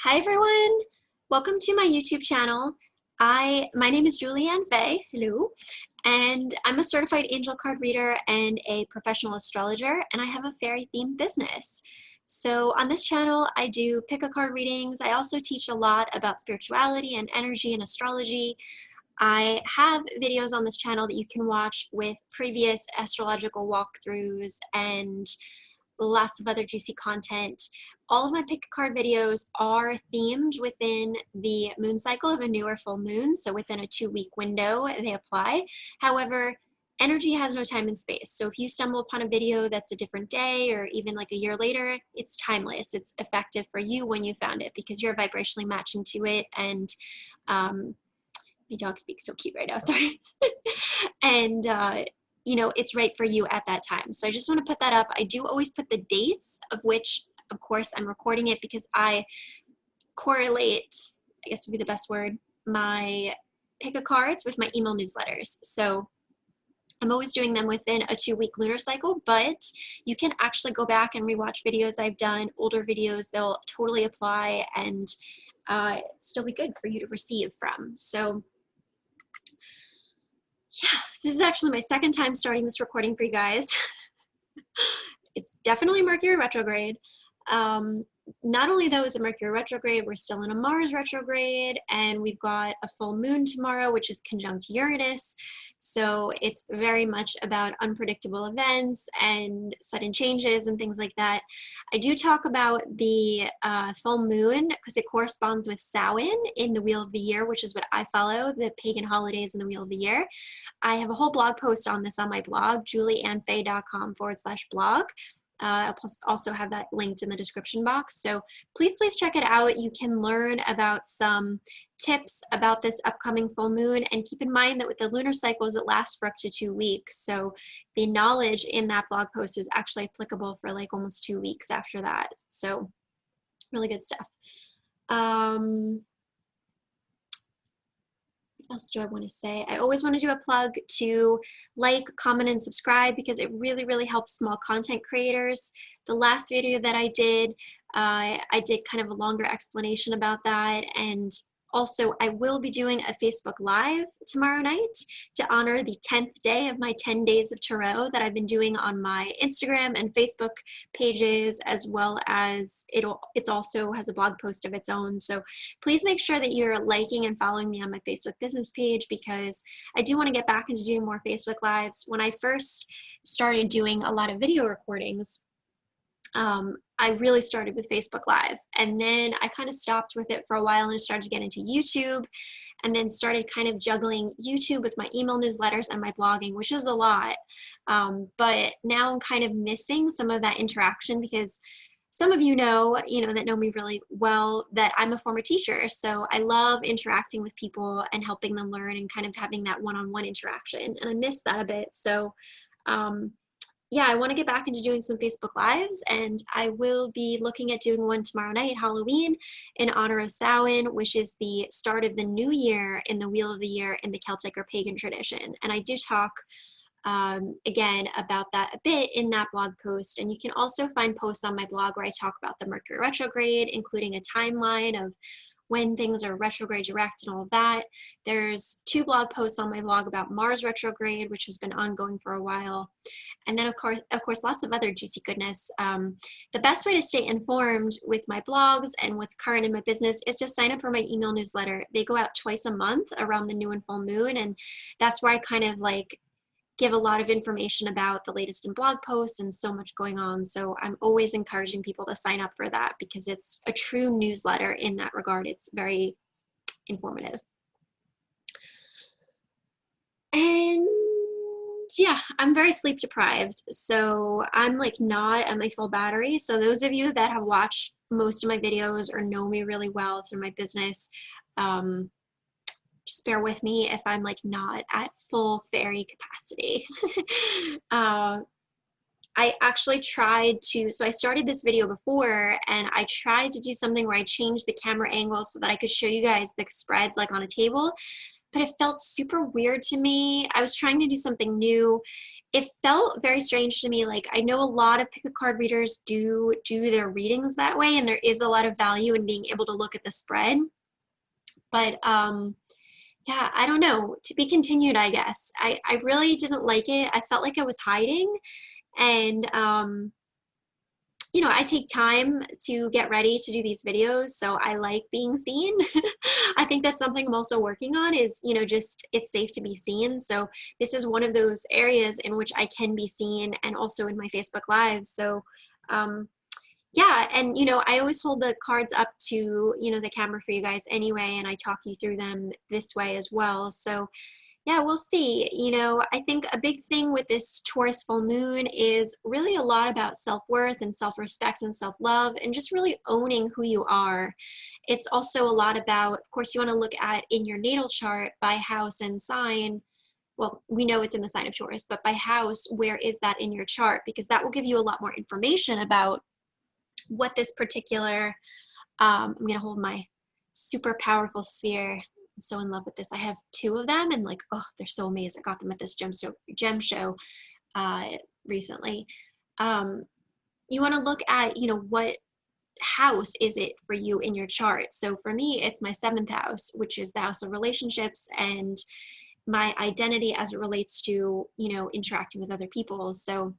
Hi everyone, welcome to my YouTube channel. My name is Julianne Fay, hello, and I'm a certified angel card reader and a professional astrologer, and I have a fairy themed business. So on this channel, I do pick a card readings. I also teach a lot about spirituality and energy and astrology. I have videos on this channel that you can watch with previous astrological walkthroughs and lots of other juicy content. All of my pick a card videos are themed within the moon cycle of a new or full moon, so within a 2-week window they apply. However, energy has no time and space, so if you stumble upon a video that's a different day or even like a year later, it's timeless. It's effective for you when you found it because you're vibrationally matching to it. And my dog speaks so cute right now, sorry. And you know, it's right for you at that time. So I just want to put that up. I do always put the dates of which, of course, I'm recording it because I correlate, I guess would be the best word, my pick a cards with my email newsletters. So I'm always doing them within a 2-week lunar cycle, but you can actually go back and rewatch videos I've done, older videos. They'll totally apply and still be good for you to receive from. So yeah, this is actually my second time starting this recording for you guys. It's definitely Mercury retrograde. Not only though is it Mercury retrograde, we're still in a Mars retrograde, and we've got a full moon tomorrow, which is conjunct Uranus. So it's very much about unpredictable events and sudden changes and things like that. I do talk about the full moon because it corresponds with Samhain in the Wheel of the Year, which is what I follow, the pagan holidays in the Wheel of the Year. I have a whole blog post on this on my blog, juliannefay.com/blog. I'll also have that linked in the description box. So please check it out. You can learn about some tips about this upcoming full moon, and keep in mind that with the lunar cycles, it lasts for up to 2 weeks. So the knowledge in that blog post is actually applicable for like almost 2 weeks after that. So really good stuff. What else do I want to say? I always want to do a plug to like, comment, and subscribe because it really, really helps small content creators. The last video that I did kind of a longer explanation about that. And also, I will be doing a Facebook Live tomorrow night to honor the 10th day of my 10 days of tarot that I've been doing on my Instagram and Facebook pages, as well as it also has a blog post of its own. So please make sure that you're liking and following me on my Facebook business page because I do want to get back into doing more Facebook Lives. When I first started doing a lot of video recordings, I really started with Facebook Live, and then I kind of stopped with it for a while and started to get into YouTube, and then started kind of juggling YouTube with my email newsletters and my blogging, which is a lot. But now I'm kind of missing some of that interaction because some of you know that know me really well that I'm a former teacher. So I love interacting with people and helping them learn and kind of having that one-on-one interaction. And I miss that a bit. So yeah, I want to get back into doing some Facebook Lives, and I will be looking at doing one tomorrow night, Halloween, in honor of Samhain, which is the start of the new year in the Wheel of the Year in the Celtic or pagan tradition. And I do talk again about that a bit in that blog post. And you can also find posts on my blog where I talk about the Mercury retrograde, including a timeline of when things are retrograde direct and all of that. There's 2 blog posts on my blog about Mars retrograde, which has been ongoing for a while. And then of course, lots of other juicy goodness. The best way to stay informed with my blogs and what's current in my business is to sign up for my email newsletter. They go out twice a month around the new and full moon. And that's where I kind of like give a lot of information about the latest in blog posts and so much going on. So I'm always encouraging people to sign up for that because it's a true newsletter in that regard. It's very informative. And yeah, I'm very sleep deprived. So I'm like not at my full battery. So those of you that have watched most of my videos or know me really well through my business, just bear with me if I'm like not at full fairy capacity. I actually tried to, so I started this video before and I tried to do something where I changed the camera angle so that I could show you guys the spreads like on a table, but it felt super weird to me. I was trying to do something new. it felt very strange to me. Like, I know a lot of pick a card readers do their readings that way, and there is a lot of value in being able to look at the spread. But yeah, I don't know. To be continued, I guess. I really didn't like it. I felt like I was hiding, and you know, I take time to get ready to do these videos, so I like being seen. I think that's something I'm also working on is, you know, just it's safe to be seen. So this is one of those areas in which I can be seen, and also in my Facebook Lives. So yeah, and you know, I always hold the cards up to, you know, the camera for you guys anyway, and I talk you through them this way as well. So yeah, we'll see. You know, I think a big thing with this Taurus full moon is really a lot about self-worth and self-respect and self-love and just really owning who you are. It's also a lot about, of course, you want to look at in your natal chart by house and sign. Well, we know it's in the sign of Taurus, but by house, where is that in your chart? Because that will give you a lot more information about what this particular, I'm going to hold my super powerful sphere. I'm so in love with this. I have 2 of them, and like, oh, they're so amazing. I got them at this gem show recently. You want to look at, you know, what house is it for you in your chart. So for me, it's my 7th house, which is the house of relationships and my identity as it relates to, you know, interacting with other people. So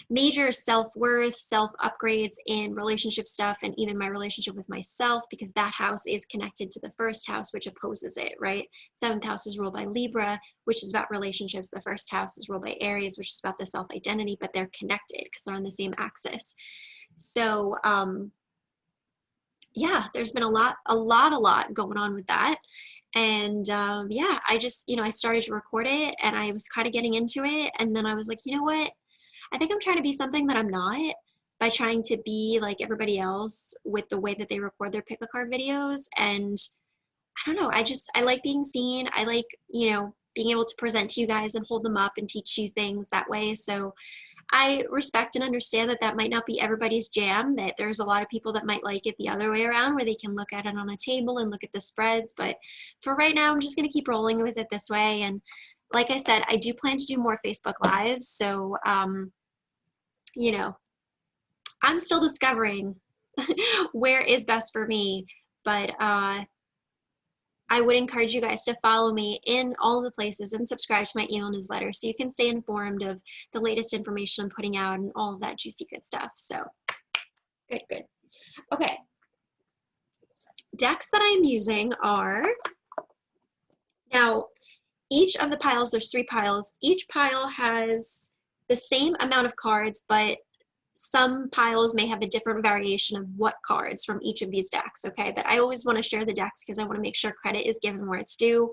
major self-worth, self-upgrades in relationship stuff, and even my relationship with myself, because that house is connected to the 1st house, which opposes it, right? 7th house is ruled by Libra, which is about relationships. The 1st house is ruled by Aries, which is about the self-identity, but they're connected because they're on the same axis. So yeah, there's been a lot going on with that. And yeah, I just, you know, I started to record it, and I was kind of getting into it, and then I was like, you know what? I think I'm trying to be something that I'm not by trying to be like everybody else with the way that they record their pick a card videos. And I don't know, I like being seen. I like, you know, being able to present to you guys and hold them up and teach you things that way. So I respect and understand that that might not be everybody's jam, that there's a lot of people that might like it the other way around, where they can look at it on a table and look at the spreads. But for right now, I'm just going to keep rolling with it this way. And like I said, I do plan to do more Facebook Lives. So, you know, I'm still discovering where is best for me, but I would encourage you guys to follow me in all the places and subscribe to my email newsletter so you can stay informed of the latest information I'm putting out and all of that juicy good stuff. So good. Okay. Decks that I'm using are, now each of the piles, there's 3 piles. Each pile has the same amount of cards, but some piles may have a different variation of what cards from each of these decks, okay? But I always want to share the decks because I want to make sure credit is given where it's due.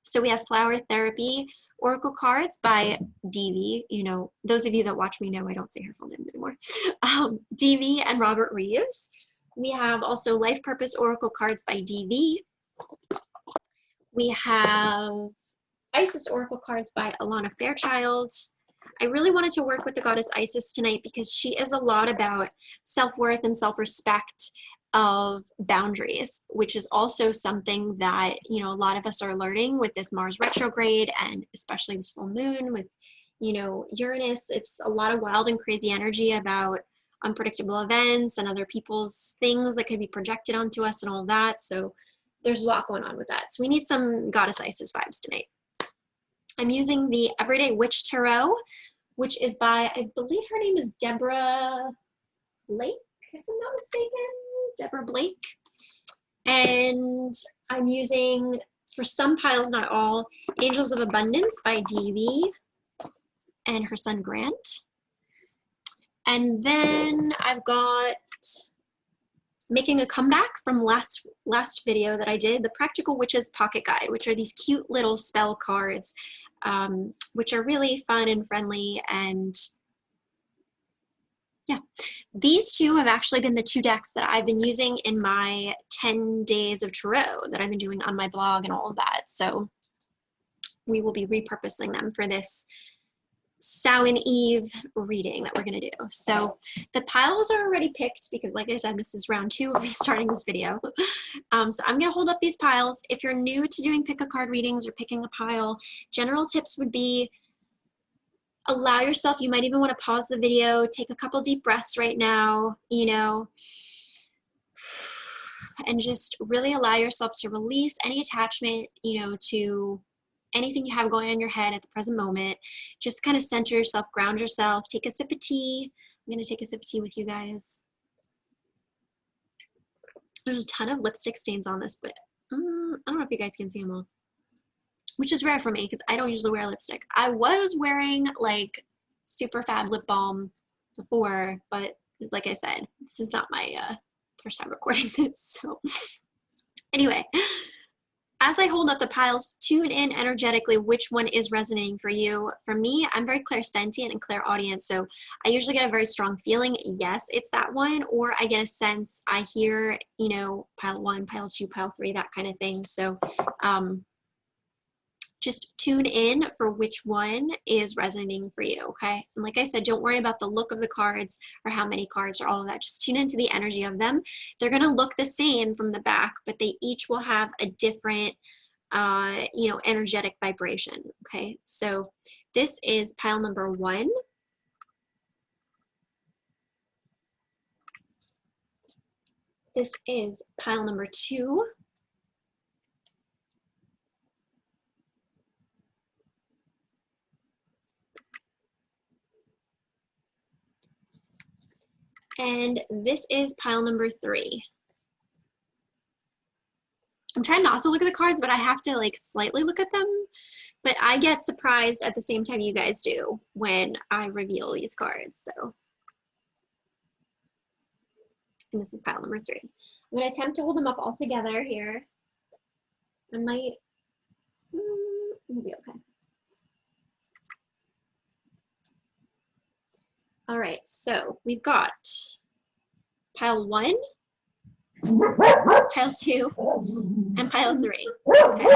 So we have Flower Therapy Oracle cards by DV. You know, those of you that watch me know I don't say her full name anymore. DV and Robert Reeves. We have also Life Purpose Oracle cards by DV. We have Isis Oracle cards by Alana Fairchild. I really wanted to work with the goddess Isis tonight because she is a lot about self-worth and self-respect of boundaries, which is also something that, you know, a lot of us are learning with this Mars retrograde, and especially this full moon with, you know, Uranus. It's a lot of wild and crazy energy about unpredictable events and other people's things that could be projected onto us and all that. So there's a lot going on with that. So we need some goddess Isis vibes tonight. I'm using the Everyday Witch Tarot, which is by, I believe her name is Deborah Blake, if I'm not mistaken, Deborah Blake. And I'm using, for some piles, not all, Angels of Abundance by DV and her son Grant. And then I've got Making a Comeback from last video that I did, the Practical Witches Pocket Guide, which are these cute little spell cards, which are really fun and friendly. And yeah, these 2 have actually been the 2 decks that I've been using in my 10 days of tarot that I've been doing on my blog and all of that. So we will be repurposing them for this Samhain Eve reading that we're going to do. So the piles are already picked because, like I said, this is round 2 of me starting this video. So I'm going to hold up these piles. If you're new to doing pick a card readings or picking a pile, general tips would be allow yourself, you might even want to pause the video, take a couple deep breaths right now, you know, and just really allow yourself to release any attachment, you know, to anything you have going on in your head at the present moment. Just kind of center yourself, ground yourself, take a sip of tea. I'm going to take a sip of tea with you guys. There's a ton of lipstick stains on this, but I don't know if you guys can see them all, which is rare for me because I don't usually wear lipstick. I was wearing like super fab lip balm before, but it's like I said, this is not my first time recording this. So anyway, as I hold up the piles, tune in energetically which one is resonating for you. For me, I'm very clairsentient and clairaudient, so I usually get a very strong feeling, yes, it's that one, or I get a sense, I hear, you know, pile 1, pile 2, pile 3, that kind of thing. So just tune in for which one is resonating for you, okay? And like I said, don't worry about the look of the cards or how many cards or all of that. Just tune into the energy of them. They're gonna look the same from the back, but they each will have a different, you know, energetic vibration, okay? So this is pile number 1. This is pile number 2. And this is pile number 3. I'm trying not to look at the cards, but I have to like slightly look at them. But I get surprised at the same time you guys do when I reveal these cards. So, and this is pile number 3. I'm going to attempt to hold them up all together here. I might, it'll be okay. All right, so we've got pile 1, pile 2, and pile 3. Okay.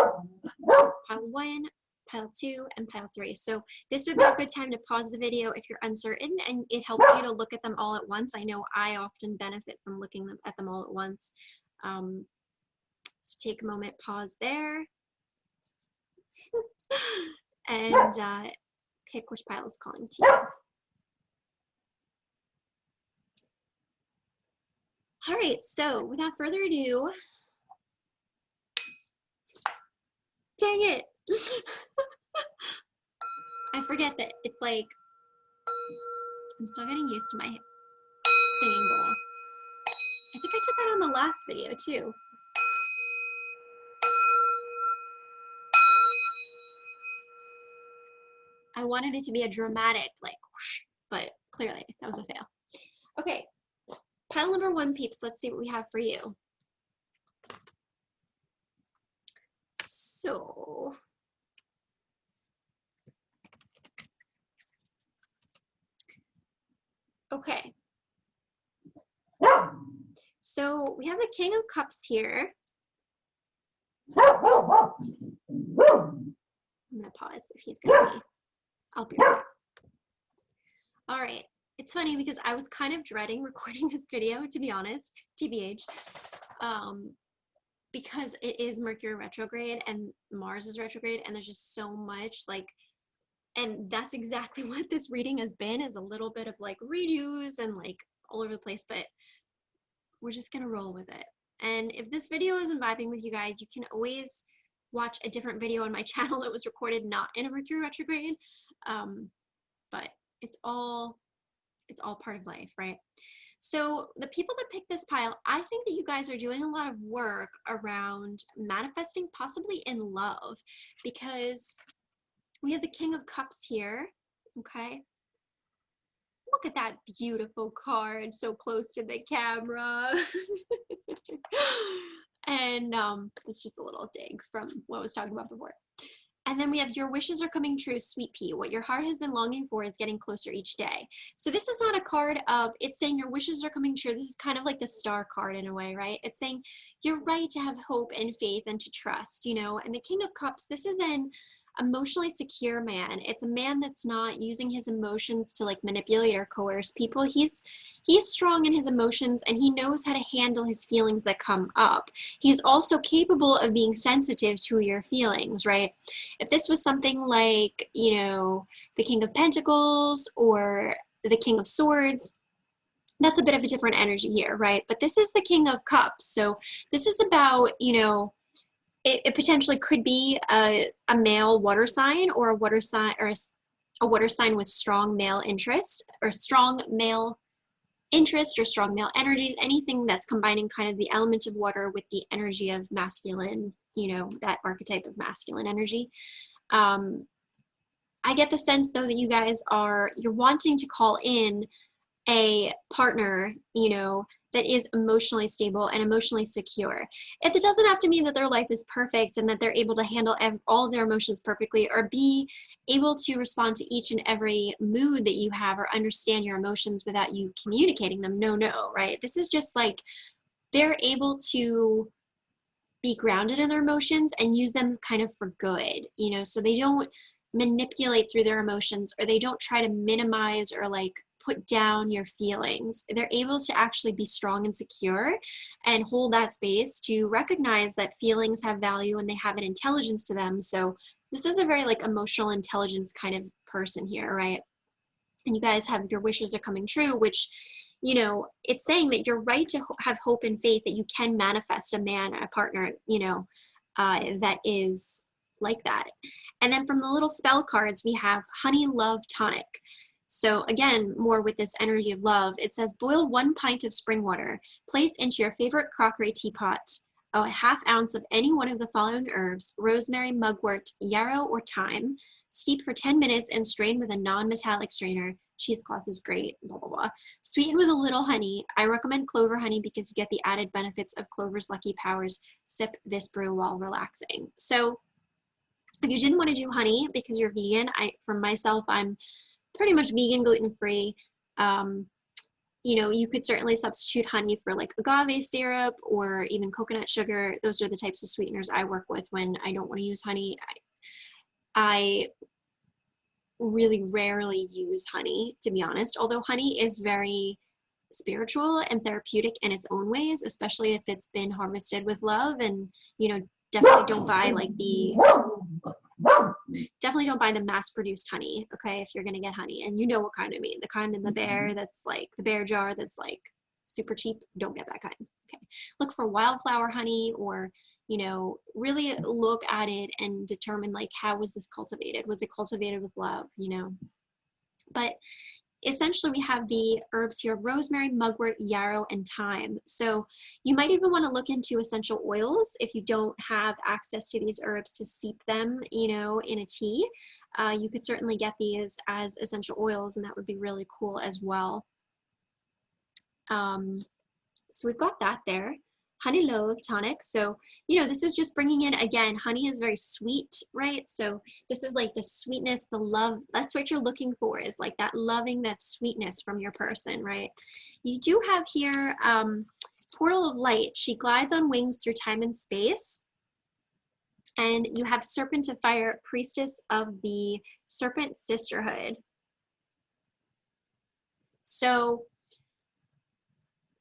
Pile 1, pile 2, and pile 3. So this would be a good time to pause the video if you're uncertain, and it helps you to look at them all at once. I know I often benefit from looking at them all at once. So take a moment, pause there, and pick which pile is calling to you. All right, so without further ado, dang it. I forget that it's like, I'm still getting used to my singing bowl. I think I did that on the last video too. I wanted it to be a dramatic, like, whoosh, but clearly that was a fail. Okay, pile number 1, peeps, let's see what we have for you. So, okay. So we have the King of Cups here. I'm gonna pause if he's gonna be, I'll be right back. All right, it's funny because I was kind of dreading recording this video, to be honest, TBH, because it is Mercury retrograde and Mars is retrograde, and there's just so much like, and that's exactly what this reading has been, is a little bit of like redos and like all over the place, but we're just gonna roll with it. And if this video isn't vibing with you guys, you can always watch a different video on my channel that was recorded not in a Mercury retrograde, but it's all part of life, right? So the people that pick this pile, I think that you guys are doing a lot of work around manifesting, possibly in love, because we have the King of Cups here, okay? Look at that beautiful card, so close to the camera. And it's just a little dig from what I was talking about before. And then we have your wishes are coming true, sweet pea. What your heart has been longing for is getting closer each day. So this is not a card of, it's saying your wishes are coming true. This is kind of like the star card in a way, right? It's saying you're right to have hope and faith and to trust, you know. And the King of Cups, this is in emotionally secure man. It's a man that's not using his emotions to like manipulate or coerce people. He's strong in his emotions, and he knows how to handle his feelings that come up. He's also capable of being sensitive to your feelings, right? If this was something like, you know, the King of Pentacles or the King of Swords, that's a bit of a different energy here, right? But this is the King of Cups. So this is about, you know, it potentially could be a male water sign, or a water sign, or a water sign with strong male interest, or strong male interest, or strong male energies, anything that's combining kind of the element of water with the energy of masculine, you know, that archetype of masculine energy. I get the sense though that you guys you're wanting to call in a partner, you know, that is emotionally stable and emotionally secure. It doesn't have to mean that their life is perfect and that they're able to handle all of their emotions perfectly, or be able to respond to each and every mood that you have, or understand your emotions without you communicating them. No, right? This is just like they're able to be grounded in their emotions and use them kind of for good, you know, so they don't manipulate through their emotions, or they don't try to minimize or like put down your feelings. They're able to actually be strong and secure and hold that space to recognize that feelings have value and they have an intelligence to them. So this is a very like emotional intelligence kind of person here, right? And you guys have your wishes are coming true, which, you know, it's saying that you're right to have hope and faith that you can manifest a man, a partner, you know, that is like that. And then from the little spell cards, we have Honey Love Tonic. So again, more with this energy of love, it says boil 1 pint of spring water, place into your favorite crockery teapot a ½ ounce of any one of the following herbs: rosemary, mugwort, yarrow, or thyme. Steep for 10 minutes and strain with a non-metallic strainer. Cheesecloth is great, blah, blah, blah. Sweeten with a little honey. I recommend clover honey because you get the added benefits of clover's lucky powers. Sip this brew while relaxing. So if you didn't want to do honey because you're vegan, for myself, I'm pretty much vegan, gluten-free. You know, you could certainly substitute honey for like agave syrup or even coconut sugar. Those are the types of sweeteners I work with when I don't want to use honey. I really rarely use honey, to be honest, although honey is very spiritual and therapeutic in its own ways, especially if it's been harvested with love. And, you know, definitely don't buy like definitely don't buy the mass-produced honey, okay, if you're gonna get honey. And you know what kind I mean, the kind in the bear that's like the bear jar that's like super cheap. Don't get that kind. Okay, look for wildflower honey, or, you know, really look at it and determine like, how was this cultivated? Was it cultivated with love, you know? But essentially we have the herbs here: rosemary, mugwort, yarrow, and thyme. So you might even want to look into essential oils if you don't have access to these herbs to steep them, you know, in a tea. You could certainly get these as essential oils, and that would be really cool as well. So we've got that there. Honey Love Tonic. So, you know, this is just bringing in, again, honey is very sweet, right? So this is like the sweetness, the love. That's what you're looking for, is like that loving, that sweetness from your person, right? You do have here Portal of Light. She glides on wings through time and space. And you have Serpent of Fire, Priestess of the Serpent Sisterhood. So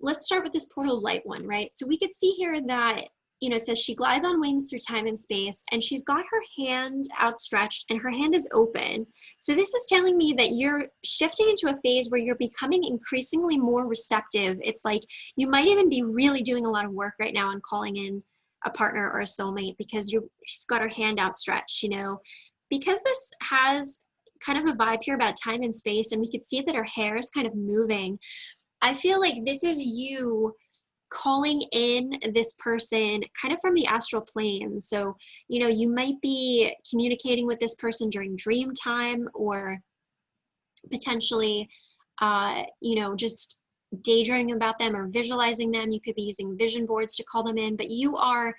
let's start with this Portal of Light one, right? So we could see here that, you know, it says she glides on wings through time and space, and she's got her hand outstretched and her hand is open. So this is telling me that you're shifting into a phase where you're becoming increasingly more receptive. It's like you might even be really doing a lot of work right now on calling in a partner or a soulmate, because she's got her hand outstretched, you know, because this has kind of a vibe here about time and space, and we could see that her hair is kind of moving. I feel like this is you calling in this person kind of from the astral plane. So, you know, you might be communicating with this person during dream time, or potentially, you know, just daydreaming about them or visualizing them. You could be using vision boards to call them in, but you are,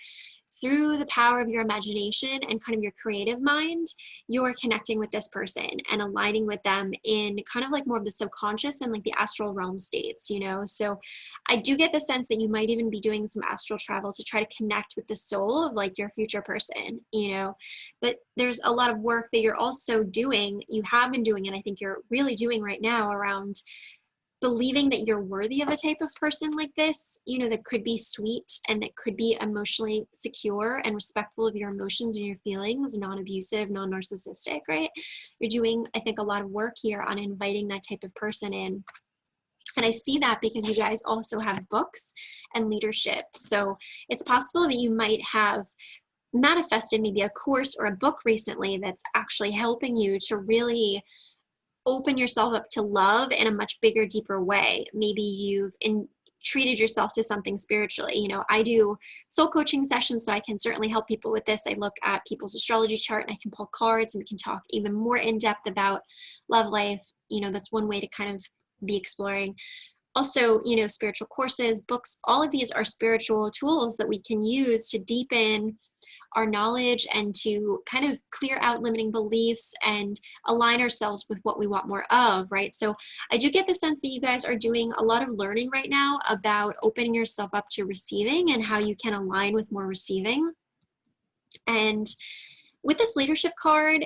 through the power of your imagination and kind of your creative mind, you're connecting with this person and aligning with them in kind of like more of the subconscious and like the astral realm states, you know? So I do get the sense that you might even be doing some astral travel to try to connect with the soul of like your future person, you know? But there's a lot of work that you're also doing, you have been doing, and I think you're really doing right now around believing that you're worthy of a type of person like this, you know, that could be sweet and that could be emotionally secure and respectful of your emotions and your feelings, non-abusive, non-narcissistic, right? You're doing, I think, a lot of work here on inviting that type of person in. And I see that because you guys also have books and leadership. So it's possible that you might have manifested maybe a course or a book recently that's actually helping you to really open yourself up to love in a much bigger, deeper way. Maybe you've treated yourself to something spiritually. You know, I do soul coaching sessions, so I can certainly help people with this. I look at people's astrology chart and I can pull cards and we can talk even more in depth about love life. You know, that's one way to kind of be exploring. Also, you know, spiritual courses, books, all of these are spiritual tools that we can use to deepen our knowledge and to kind of clear out limiting beliefs and align ourselves with what we want more of, right? So I do get the sense that you guys are doing a lot of learning right now about opening yourself up to receiving and how you can align with more receiving. And with this leadership card,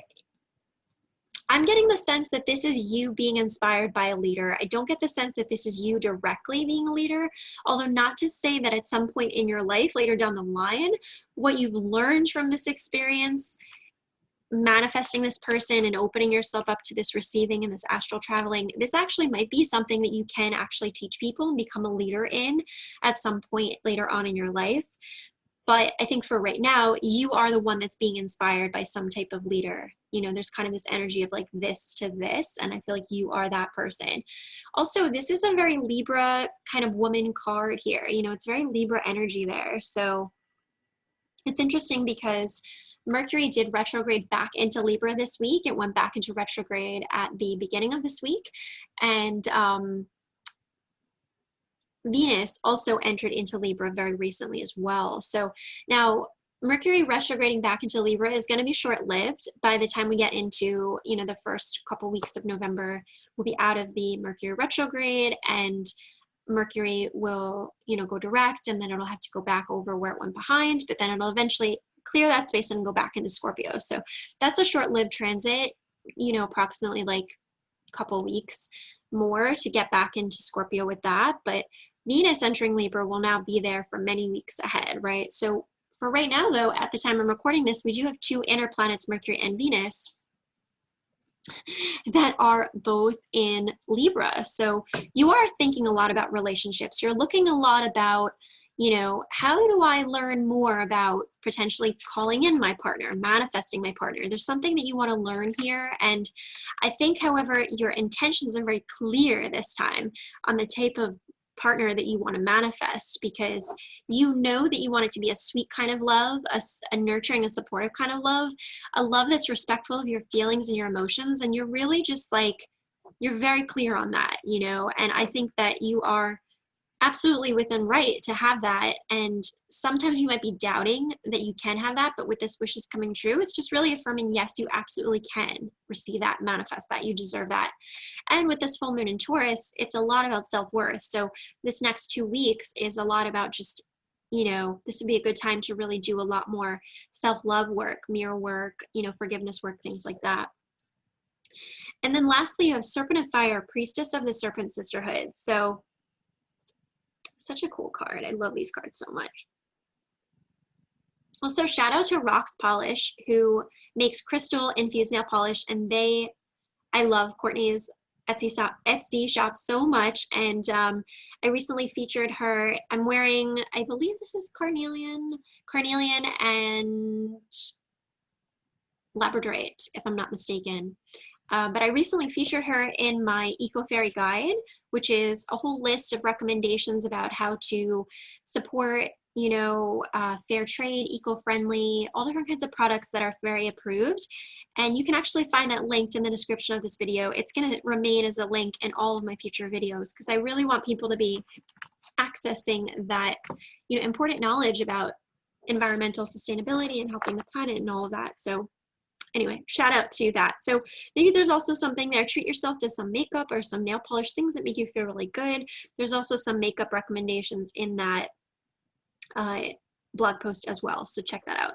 I'm getting the sense that this is you being inspired by a leader. I don't get the sense that this is you directly being a leader, although not to say that at some point in your life later down the line, what you've learned from this experience, manifesting this person and opening yourself up to this receiving and this astral traveling, this actually might be something that you can actually teach people and become a leader in at some point later on in your life. But I think for right now, you are the one that's being inspired by some type of leader. You know, there's kind of this energy of like this to this, and I feel like you are that person. Also, this is a very Libra kind of woman card here. You know, it's very Libra energy there. So it's interesting because Mercury did retrograde back into Libra this week. It went back into retrograde at the beginning of this week. And Venus also entered into Libra very recently as well. So now Mercury retrograding back into Libra is going to be short-lived. By the time we get into, you know, the first couple weeks of November, we'll be out of the Mercury retrograde and Mercury will, you know, go direct, and then it'll have to go back over where it went behind, but then it'll eventually clear that space and go back into Scorpio. So that's a short-lived transit, you know, approximately like a couple weeks more to get back into Scorpio with that. But Venus entering Libra will now be there for many weeks ahead, right? So for right now, though, at the time I'm recording this, we do have two inner planets, Mercury and Venus, that are both in Libra. So you are thinking a lot about relationships. You're looking a lot about, you know, how do I learn more about potentially calling in my partner, manifesting my partner? There's something that you want to learn here. And I think, however, your intentions are very clear this time on the type of partner that you want to manifest, because you know that you want it to be a sweet kind of love, a nurturing, a supportive kind of love, a love that's respectful of your feelings and your emotions. And you're really just like, you're very clear on that, you know, and I think that you are absolutely within right to have that. And sometimes you might be doubting that you can have that, but with this wishes coming true, it's just really affirming, yes, you absolutely can receive that, manifest that, you deserve that. And with this full moon in Taurus, it's a lot about self-worth. So this next 2 weeks is a lot about just, you know, this would be a good time to really do a lot more self-love work, mirror work, you know, forgiveness work, things like that. And then lastly, you have Serpent of Fire, Priestess of the Serpent Sisterhood. So such a cool card. I love these cards so much. Also, shout out to Rocks Polish, who makes crystal infused nail polish, and I love Courtney's Etsy shop so much, and I recently featured her. I'm wearing, I believe this is carnelian and labradorite, if I'm not mistaken. But I recently featured her in my Eco Fairy Guide, which is a whole list of recommendations about how to support you know, fair trade, eco-friendly, all different kinds of products that are very approved. And you can actually find that linked in the description of this video. It's going to remain as a link in all of my future videos because I really want people to be accessing that, you know, important knowledge about environmental sustainability and helping the planet and all of that. So anyway, shout out to that. So maybe there's also something there. Treat yourself to some makeup or some nail polish, things that make you feel really good. There's also some makeup recommendations in that blog post as well, so check that out.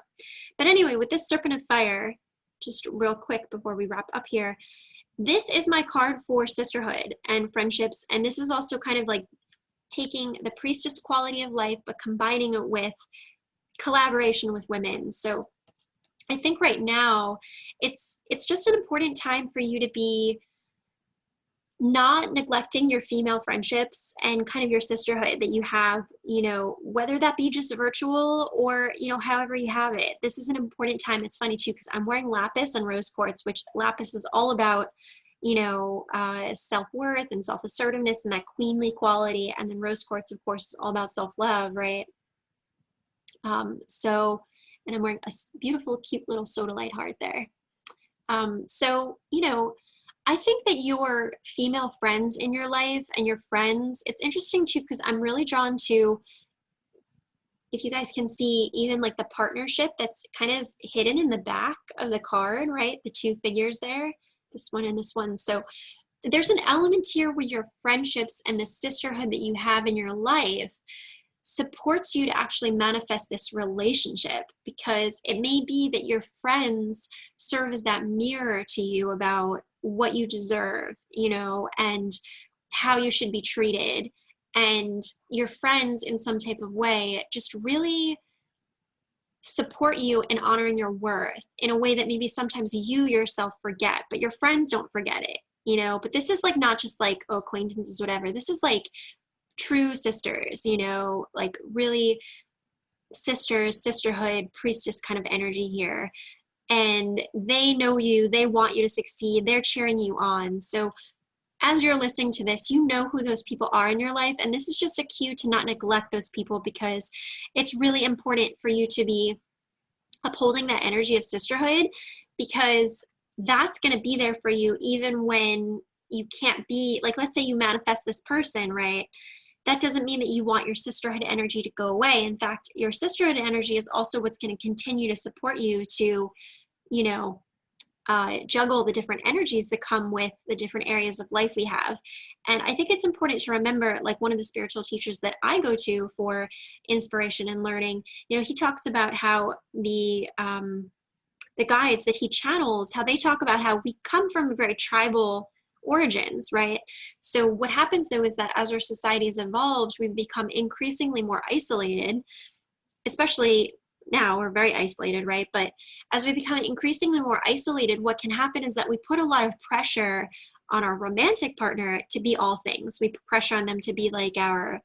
But anyway, with this Serpent of Fire, just real quick before we wrap up here, this is my card for sisterhood and friendships, and this is also kind of like taking the priestess quality of life but combining it with collaboration with women. So I think right now it's just an important time for you to be not neglecting your female friendships and kind of your sisterhood that you have, you know, whether that be just virtual or, you know, however you have it. This is an important time. It's funny too, because I'm wearing lapis and rose quartz, which lapis is all about, you know, self-worth and self-assertiveness and that queenly quality. And then rose quartz, of course, is all about self-love, right? And I'm wearing a beautiful, cute little sodalite heart there. So, you know, I think that your female friends in your life and your friends, it's interesting too, because I'm really drawn to, if you guys can see, even like the partnership that's kind of hidden in the back of the card, right? The two figures there, this one and this one. So there's an element here where your friendships and the sisterhood that you have in your life supports you to actually manifest this relationship, because it may be that your friends serve as that mirror to you about what you deserve, you know, and how you should be treated. And your friends in some type of way just really support you in honoring your worth in a way that maybe sometimes you yourself forget, but your friends don't forget it, you know. But this is like not just like, oh, acquaintances, whatever. This is like true sisters, you know, like really sisters, sisterhood, priestess kind of energy here. And they know you, they want you to succeed, they're cheering you on. So as you're listening to this, you know who those people are in your life, and this is just a cue to not neglect those people, because it's really important for you to be upholding that energy of sisterhood, because that's going to be there for you even when you can't be, like, let's say you manifest this person, right? That doesn't mean that you want your sisterhood energy to go away. In fact, your sisterhood energy is also what's going to continue to support you to, you know, juggle the different energies that come with the different areas of life we have. And I think it's important to remember, like one of the spiritual teachers that I go to for inspiration and learning, you know, he talks about how the guides that he channels, how they talk about how we come from very tribal origins, right? So what happens though is that as our societies evolved, we've become increasingly more isolated, especially now we're very isolated, right? But as we become increasingly more isolated, what can happen is that we put a lot of pressure on our romantic partner to be all things. We put pressure on them to be like our,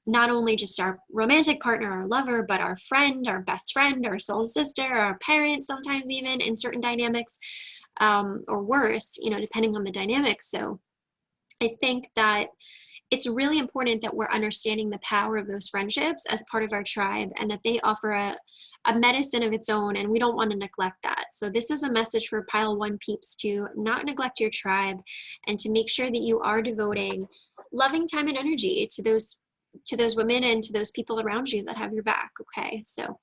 not only just our romantic partner, our lover, but our friend, our best friend, our soul sister, our parent, sometimes even in certain dynamics, or worse, you know, depending on the dynamics. So I think that it's really important that we're understanding the power of those friendships as part of our tribe, and that they offer a medicine of its own, and we don't want to neglect that. So this is a message for Pile 1 peeps to not neglect your tribe, and to make sure that you are devoting loving time and energy to those women and to those people around you that have your back, okay? So,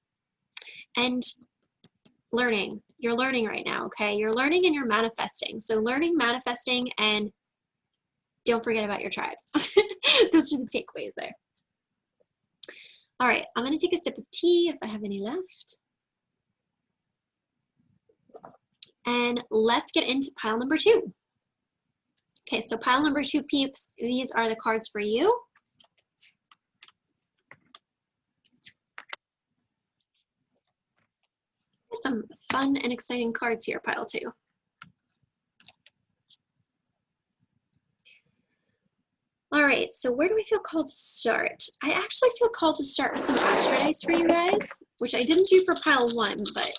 and learning. You're learning right now, okay? You're learning and you're manifesting. So learning, manifesting, and don't forget about your tribe. Those are the takeaways there. All right, I'm gonna take a sip of tea if I have any left. And let's get into pile number 2. Okay, so pile number 2 peeps, these are the cards for you. Got some fun and exciting cards here, pile 2. All right, so where do we feel called to start? I actually feel called to start with some astrodice for you guys, which I didn't do for pile 1, but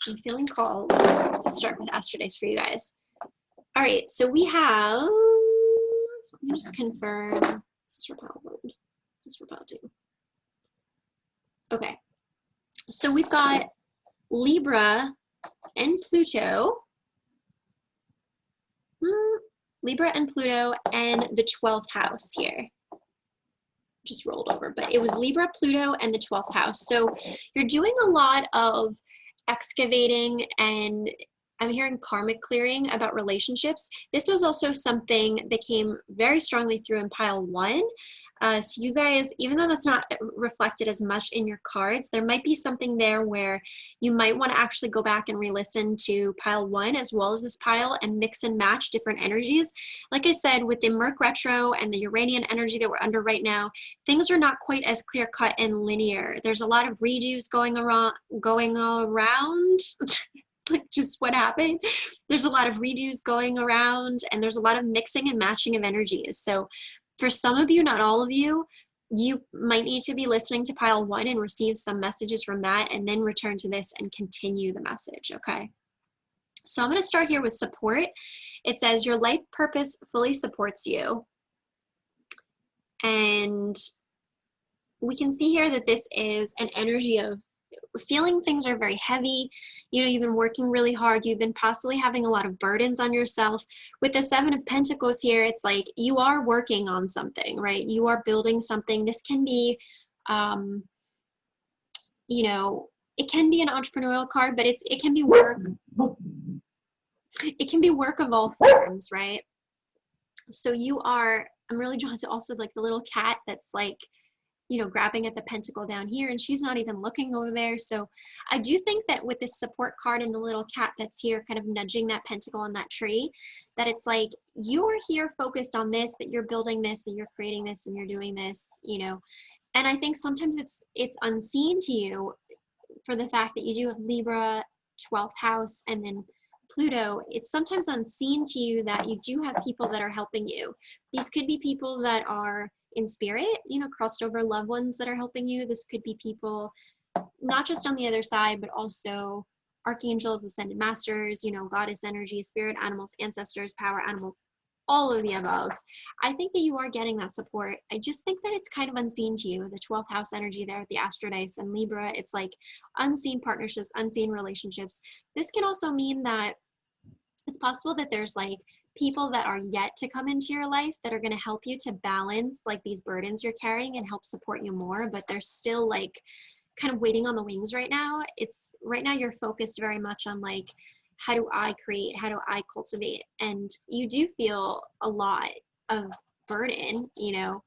I'm feeling called to start with astrodice for you guys. All right, so we have, let me just confirm, this is for pile 1, this is for pile 2. Okay, so we've got Libra and Pluto. Libra and Pluto and the 12th house here. Just rolled over, but it was Libra, Pluto, and the 12th house. So you're doing a lot of excavating, and I'm hearing karmic clearing about relationships. This was also something that came very strongly through in pile 1. So you guys, even though that's not reflected as much in your cards, there might be something there where you might want to actually go back and re-listen to pile 1 as well as this pile and mix and match different energies. Like I said, with the Merc retro and the Uranian energy that we're under right now, things are not quite as clear cut and linear. There's a lot of redos going around. Like, just what happened? There's a lot of redos going around, and there's a lot of mixing and matching of energies. So for some of you, not all of you, you might need to be listening to pile 1 and receive some messages from that, and then return to this and continue the message, okay? So I'm going to start here with support. It says your life purpose fully supports you. And we can see here that this is an energy of feeling things are very heavy. You know, you've been working really hard. You've been possibly having a lot of burdens on yourself. With the 7 of Pentacles here, it's like you are working on something, right? You are building something. This can be, you know, it can be an entrepreneurial card, but it can be work. It can be work of all forms, right? So you are, I'm really drawn to also like the little cat that's like, you know, grabbing at the pentacle down here, and she's not even looking over there. So I do think that with this support card and the little cat that's here kind of nudging that pentacle on that tree, that it's like you're here focused on this, that you're building this, and you're creating this, and you're doing this, you know. And I think sometimes it's unseen to you for the fact that you do have Libra, 12th house, and then Pluto. It's sometimes unseen to you that you do have people that are helping you. These could be people that are in spirit, you know, crossed over loved ones that are helping you. This could be people not just on the other side, but also archangels, ascended masters, you know, goddess energy, spirit animals, ancestors, power animals, all of the above. I think that you are getting that support. I just think that it's kind of unseen to you. The 12th house energy there at the Astro Dice and Libra, it's like unseen partnerships, unseen relationships. This can also mean that it's possible that there's like people that are yet to come into your life that are going to help you to balance like these burdens you're carrying and help support you more, but they're still like kind of waiting on the wings right now. It's right now you're focused very much on like, how do I create? How do I cultivate? And you do feel a lot of burden, you know.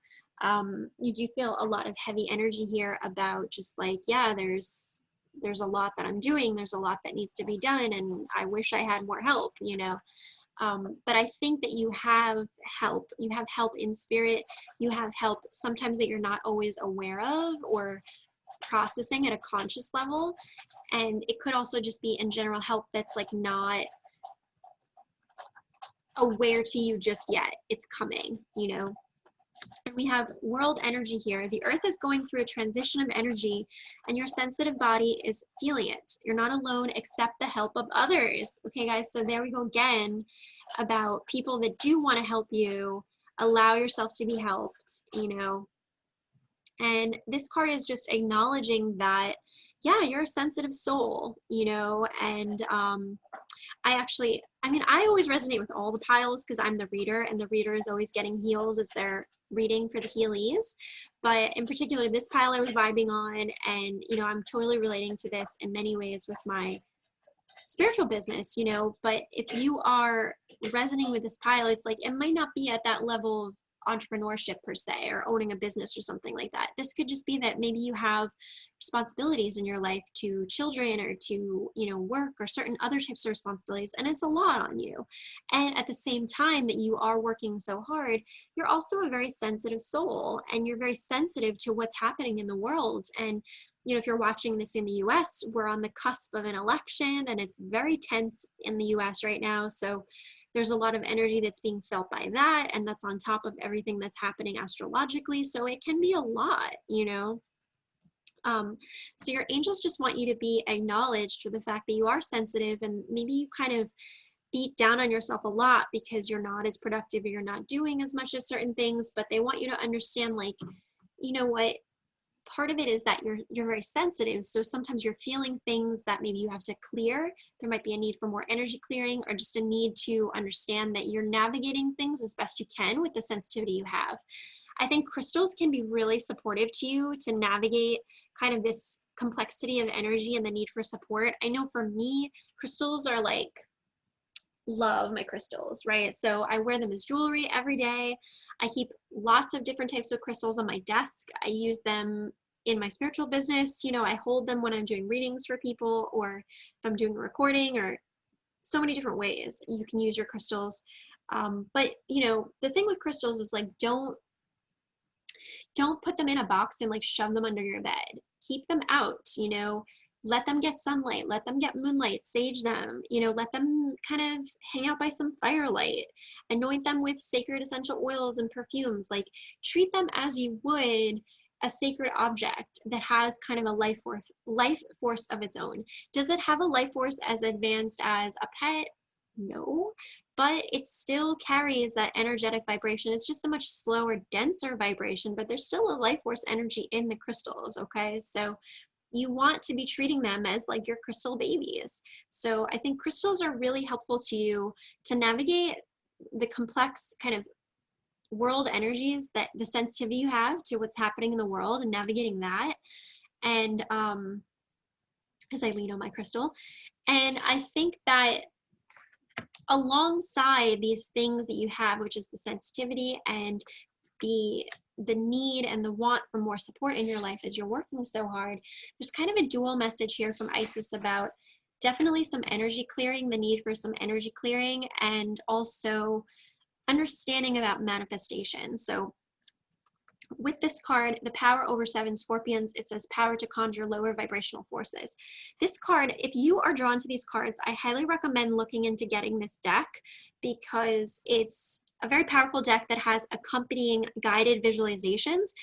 You do feel a lot of heavy energy here about just like, yeah, there's a lot that I'm doing. There's a lot that needs to be done. And I wish I had more help, you know. But I think that you have help. You have help in spirit. You have help sometimes that you're not always aware of or processing at a conscious level. And it could also just be in general help that's like not aware to you just yet. It's coming, you know. And we have world energy here. The earth is going through a transition of energy, and your sensitive body is feeling it. You're not alone, accept the help of others. Okay, guys, so there we go again about people that do want to help you. Allow yourself to be helped, you know. And this card is just acknowledging that, yeah, you're a sensitive soul, you know. And I always resonate with all the piles because I'm the reader, and the reader is always getting healed as they're reading for the healies. But in particular, this pile I was vibing on, and, you know, I'm totally relating to this in many ways with my spiritual business, you know. But if you are resonating with this pile, it's like, it might not be at that level of entrepreneurship per se, or owning a business or something like that. This could just be that maybe you have responsibilities in your life to children or to, you know, work or certain other types of responsibilities, and it's a lot on you. And at the same time that you are working so hard, you're also a very sensitive soul, and you're very sensitive to what's happening in the world. And, you know, if you're watching this in the US, we're on the cusp of an election, and it's very tense in the US right now. So there's a lot of energy that's being felt by that, and that's on top of everything that's happening astrologically. So it can be a lot, you know. So your angels just want you to be acknowledged for the fact that you are sensitive, and maybe you kind of beat down on yourself a lot because you're not as productive or you're not doing as much as certain things, but they want you to understand, like, you know what, part of it is that you're very sensitive. So sometimes you're feeling things that maybe you have to clear. There might be a need for more energy clearing, or just a need to understand that you're navigating things as best you can with the sensitivity you have. I think crystals can be really supportive to you to navigate kind of this complexity of energy and the need for support. I know for me, crystals are like, love my crystals, right? So I wear them as jewelry every day. I keep lots of different types of crystals on my desk. I use them in my spiritual business. You know, I hold them when I'm doing readings for people, or if I'm doing a recording, or so many different ways you can use your crystals. But you know, the thing with crystals is like, don't put them in a box and like shove them under your bed. Keep them out, you know, let them get sunlight, let them get moonlight, sage them, you know, let them kind of hang out by some firelight, anoint them with sacred essential oils and perfumes. Like, treat them as you would a sacred object that has kind of a life force of its own. Does it have a life force as advanced as a pet? No, but it still carries that energetic vibration. It's just a much slower, denser vibration, but there's still a life force energy in the crystals, okay? So you want to be treating them as like your crystal babies. So I think crystals are really helpful to you to navigate the complex kind of world energies, that the sensitivity you have to what's happening in the world and navigating that. And as I lean on my crystal, and I think that alongside these things that you have, which is the sensitivity and the need and the want for more support in your life as you're working so hard, there's kind of a dual message here from Isis about definitely some energy clearing, the need for some energy clearing, and also understanding about manifestation. So with this card, the power over 7 scorpions, it says power to conjure lower vibrational forces. This card, if you are drawn to these cards, I highly recommend looking into getting this deck, because it's a very powerful deck that has accompanying guided visualizations.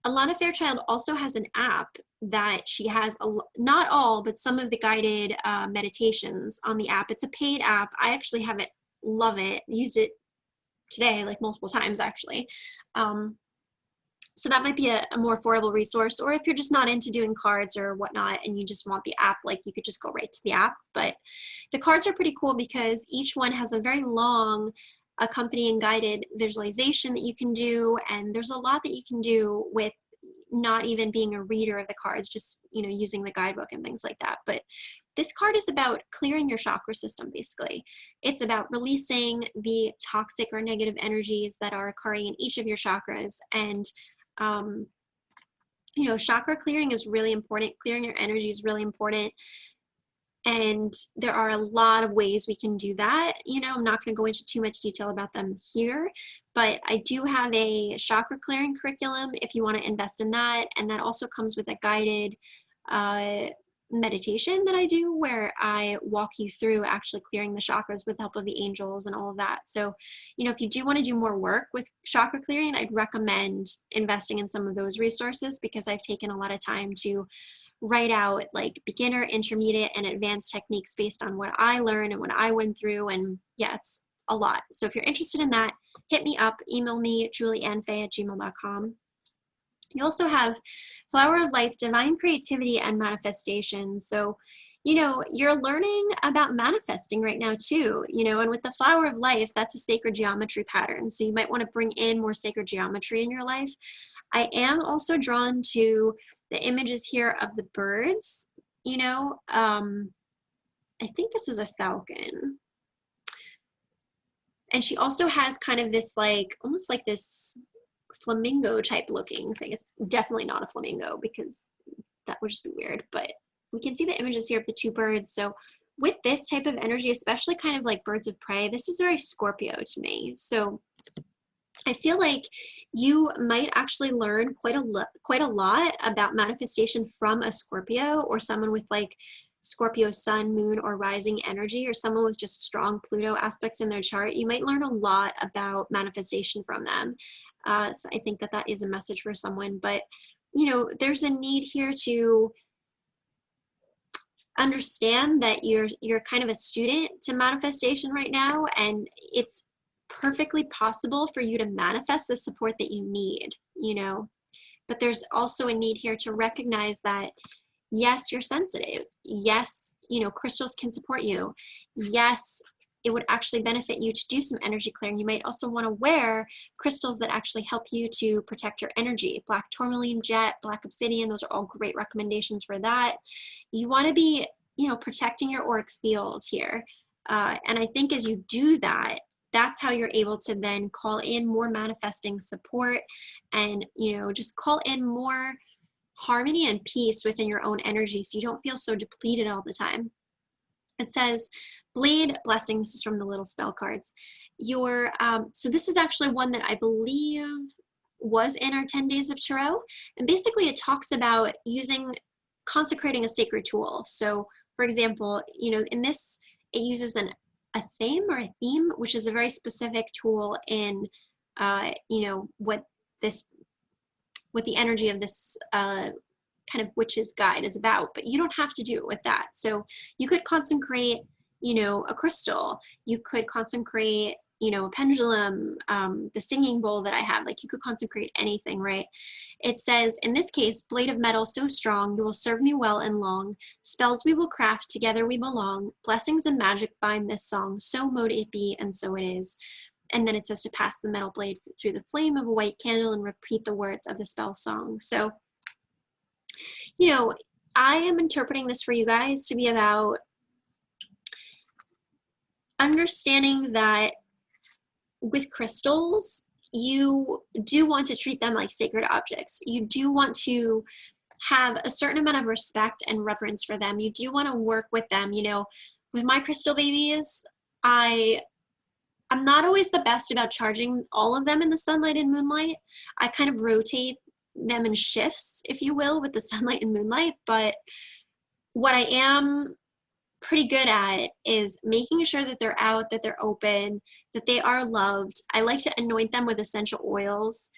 Alana Fairchild also has an app that she has, not all, but some of the guided meditations on the app. It's a paid app. I actually have it, love it, used it today like multiple times actually. So that might be a more affordable resource, or if you're just not into doing cards or whatnot and you just want the app, like you could just go right to the app. But the cards are pretty cool because each one has a very long accompanying guided visualization that you can do, and there's a lot that you can do with not even being a reader of the cards, just, you know, using the guidebook and things like that. But this card is about clearing your chakra system, basically. It's about releasing the toxic or negative energies that are occurring in each of your chakras. And you know, chakra clearing is really important. Clearing your energy is really important. And there are a lot of ways we can do that. You know, I'm not going to go into too much detail about them here, but I do have a chakra clearing curriculum if you want to invest in that. And that also comes with a guided meditation that I do, where I walk you through actually clearing the chakras with the help of the angels and all of that. So, you know, if you do want to do more work with chakra clearing, I'd recommend investing in some of those resources, because I've taken a lot of time to write out like beginner, intermediate, and advanced techniques based on what I learned and what I went through. And yeah, it's a lot. So if you're interested in that, hit me up, email me, julieannfaye@gmail.com. You also have Flower of Life, Divine Creativity and Manifestation. So, you know, you're learning about manifesting right now too, you know, and with the Flower of Life, that's a sacred geometry pattern. So you might want to bring in more sacred geometry in your life. I am also drawn to the images here of the birds, you know. I think this is a falcon. And she also has kind of this like, almost like this flamingo type looking thing. It's definitely not a flamingo because that would just be weird, but we can see the images here of the 2 birds. So with this type of energy, especially kind of like birds of prey, this is very Scorpio to me. So I feel like you might actually learn quite a lot about manifestation from a Scorpio, or someone with like Scorpio sun, moon, or rising energy, or someone with just strong Pluto aspects in their chart. You might learn a lot about manifestation from them. So I think that that is a message for someone. But, you know, there's a need here to understand that you're kind of a student to manifestation right now, and it's perfectly possible for you to manifest the support that you need, you know. but there's also a need here to recognize that, yes, you're sensitive. Yes, you know, crystals can support you. Yes, it would actually benefit you to do some energy clearing. You might also want to wear crystals that actually help you to protect your energy. Black tourmaline, jet, black obsidian, those are all great recommendations for that. You want to be, you know, protecting your auric field here. And I think as you do that, that's how you're able to then call in more manifesting support and, you know, just call in more harmony and peace within your own energy so you don't feel so depleted all the time. It says, Blade Blessing, this is from the little spell cards. So this is actually one that I believe was in our 10 days of tarot. And basically it talks about consecrating a sacred tool. So for example, you know, in this, it uses a theme, which is a very specific tool in, you know, what the energy of this kind of witch's guide is about, but you don't have to do it with that. So you could consecrate, you know, a crystal, you could consecrate, you know, a pendulum, the singing bowl that I have, like you could consecrate anything, right? It says, in this case, blade of metal so strong, you will serve me well and long. Spells we will craft, together we belong. Blessings and magic bind this song, so mote it be, and so it is. And then it says to pass the metal blade through the flame of a white candle and repeat the words of the spell song. So, you know, I am interpreting this for you guys to be about understanding that with crystals, you do want to treat them like sacred objects. You do want to have a certain amount of respect and reverence for them. You do want to work with them. You know, with my crystal babies, I'm not always the best about charging all of them in the sunlight and moonlight. I kind of rotate them in shifts, if you will, with the sunlight and moonlight. But what I am pretty good at is making sure that they're out, that they're open, that they are loved. I like to anoint them with essential oils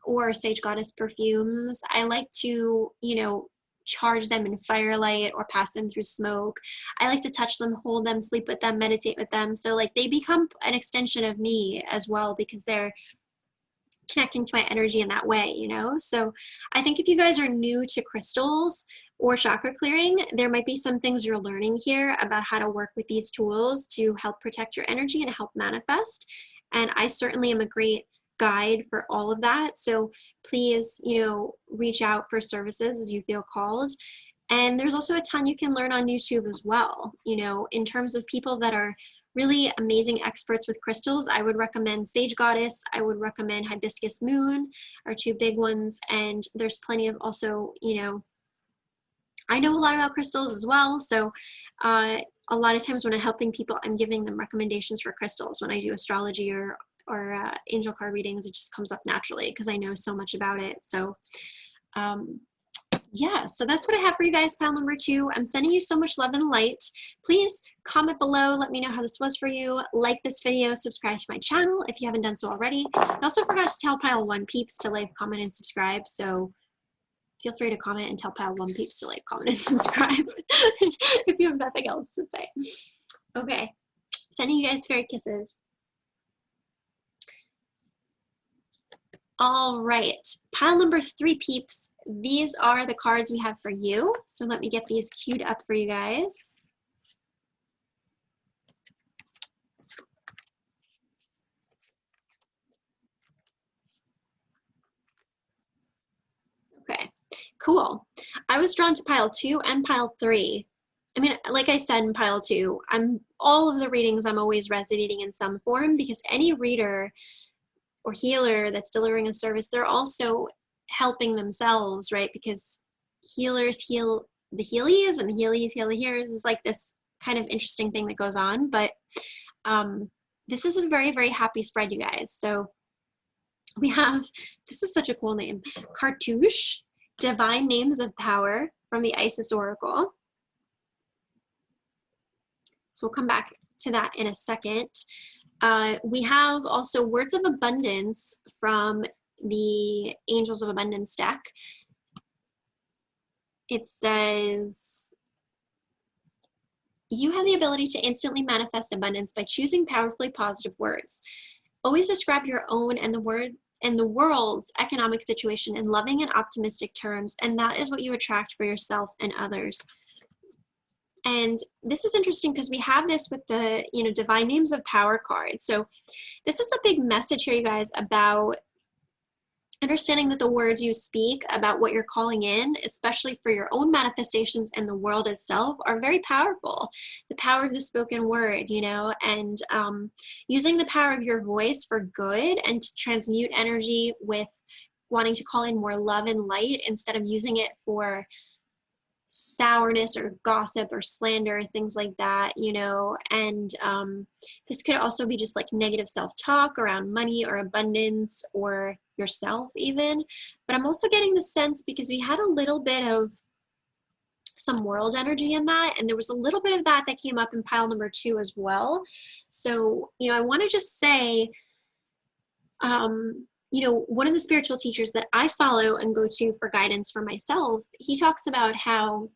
or sage goddess perfumes. I like to, you know, charge them in firelight or pass them through smoke. I like to touch them, hold them, sleep with them, meditate with them. So like they become an extension of me as well because they're connecting to my energy in that way, you know? So I think if you guys are new to crystals or chakra clearing, there might be some things you're learning here about how to work with these tools to help protect your energy and help manifest. And I certainly am a great guide for all of that. So please, you know, reach out for services as you feel called. And there's also a ton you can learn on YouTube as well. You know, in terms of people that are really amazing experts with crystals, I would recommend Sage Goddess. I would recommend Hibiscus Moon are two big ones. And there's plenty of also, you know, I know a lot about crystals as well. So a lot of times when I'm helping people, I'm giving them recommendations for crystals. When I do astrology or angel card readings, it just comes up naturally because I know so much about it. So yeah, so that's what I have for you guys, pile number 2. I'm sending you so much love and light. Please comment below, let me know how this was for you. Like this video, subscribe to my channel if you haven't done so already. I also forgot to tell pile 1 peeps to like, comment, and subscribe. So feel free to comment and tell pile 1 peeps to like, comment, and subscribe if you have nothing else to say. Okay, sending you guys fairy kisses. All right, pile number 3 peeps. These are the cards we have for you. So let me get these queued up for you guys. Okay, cool. I was drawn to pile 2 and pile 3. I mean, like I said in pile 2, all of the readings I'm always resonating in some form because any reader or healer that's delivering a service, they're also helping themselves, right? Because healers heal the healies and the healies heal the healers is like this kind of interesting thing that goes on. But this is a very, very happy spread, you guys. So we have, this is such a cool name, Cartouche, Divine Names of Power from the Isis Oracle. So we'll come back to that in a second. We have also Words of Abundance from the Angels of Abundance deck. It says, you have the ability to instantly manifest abundance by choosing powerfully positive words. Always describe your own and the and the world's economic situation in loving and optimistic terms, and that is what you attract for yourself and others. And this is interesting because we have this with the, you know, divine names of power card. So this is a big message here, you guys, about understanding that the words you speak about what you're calling in, especially for your own manifestations and the world itself, are very powerful. The power of the spoken word, you know, and using the power of your voice for good and to transmute energy with wanting to call in more love and light instead of using it for sourness or gossip or slander, things like that, you know. And this could also be just like negative self-talk around money or abundance or yourself even. But I'm also getting the sense, because we had a little bit of some world energy in that, and there was a little bit of that that came up in pile number 2 as well. So, you know, I want to just say, you know, one of the spiritual teachers that I follow and go to for guidance for myself, he talks about how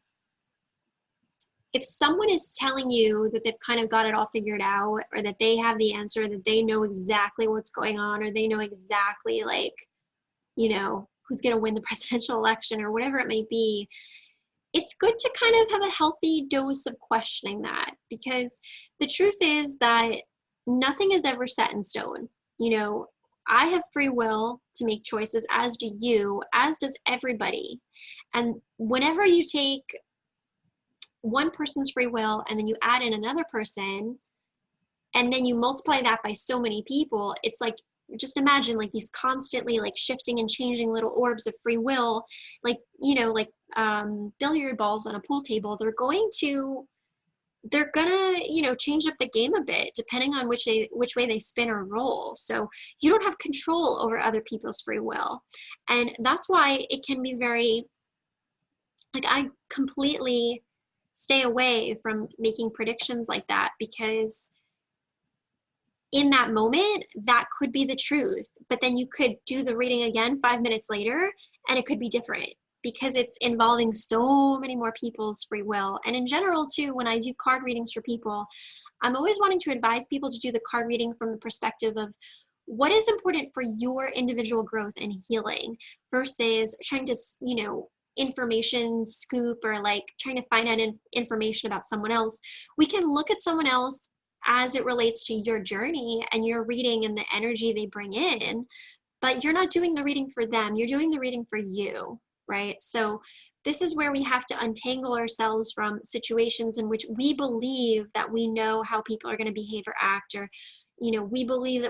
if someone is telling you that they've kind of got it all figured out, or that they have the answer, that they know exactly what's going on, or they know exactly, like, you know, who's going to win the presidential election or whatever it may be, it's good to kind of have a healthy dose of questioning that, because the truth is that nothing is ever set in stone. You know, I have free will to make choices, as do you, as does everybody. And whenever you take one person's free will and then you add in another person and then you multiply that by so many people, it's like, just imagine like these constantly like shifting and changing little orbs of free will, like, you know, like billiard balls on a pool table. They're gonna, you know, change up the game a bit depending on which way they spin or roll. So you don't have control over other people's free will. And that's why it can be very, like, I completely stay away from making predictions like that, because in that moment, that could be the truth. But then you could do the reading again 5 minutes later and it could be different, because it's involving so many more people's free will. And in general too, when I do card readings for people, I'm always wanting to advise people to do the card reading from the perspective of what is important for your individual growth and healing, versus trying to, you know, information scoop, or like trying to find out information about someone else. We can look at someone else as it relates to your journey and your reading and the energy they bring in, but you're not doing the reading for them. You're doing the reading for you, right? So this is where we have to untangle ourselves from situations in which we believe that we know how people are going to behave or act, or, you know, we believe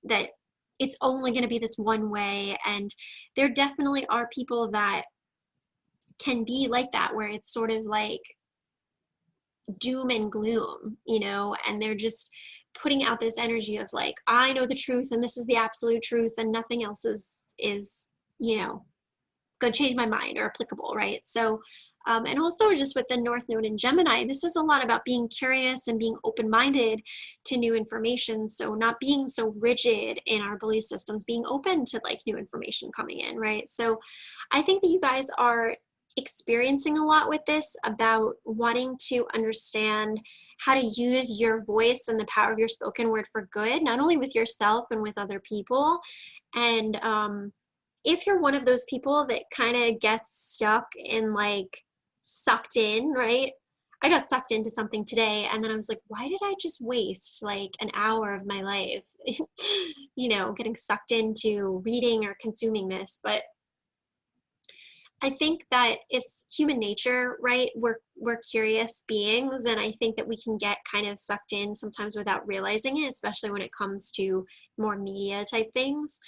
that it's only going to be this one way. And there definitely are people that can be like that, where it's sort of like doom and gloom, you know, and they're just putting out this energy of like, I know the truth and this is the absolute truth and nothing else is, you know, going to change my mind or applicable, right? So and also just with the North Node in Gemini, this is a lot about being curious and being open-minded to new information. So not being so rigid in our belief systems, being open to like new information coming in, right? So I think that you guys are experiencing a lot with this, about wanting to understand how to use your voice and the power of your spoken word for good, not only with yourself and with other people. And if you're one of those people that kind of gets stuck in like sucked in, right? I got sucked into something today and then I was like, why did I just waste like an hour of my life, you know, getting sucked into reading or consuming this? But I think that it's human nature, right? We're curious beings, and I think that we can get kind of sucked in sometimes without realizing it, especially when it comes to more media type things.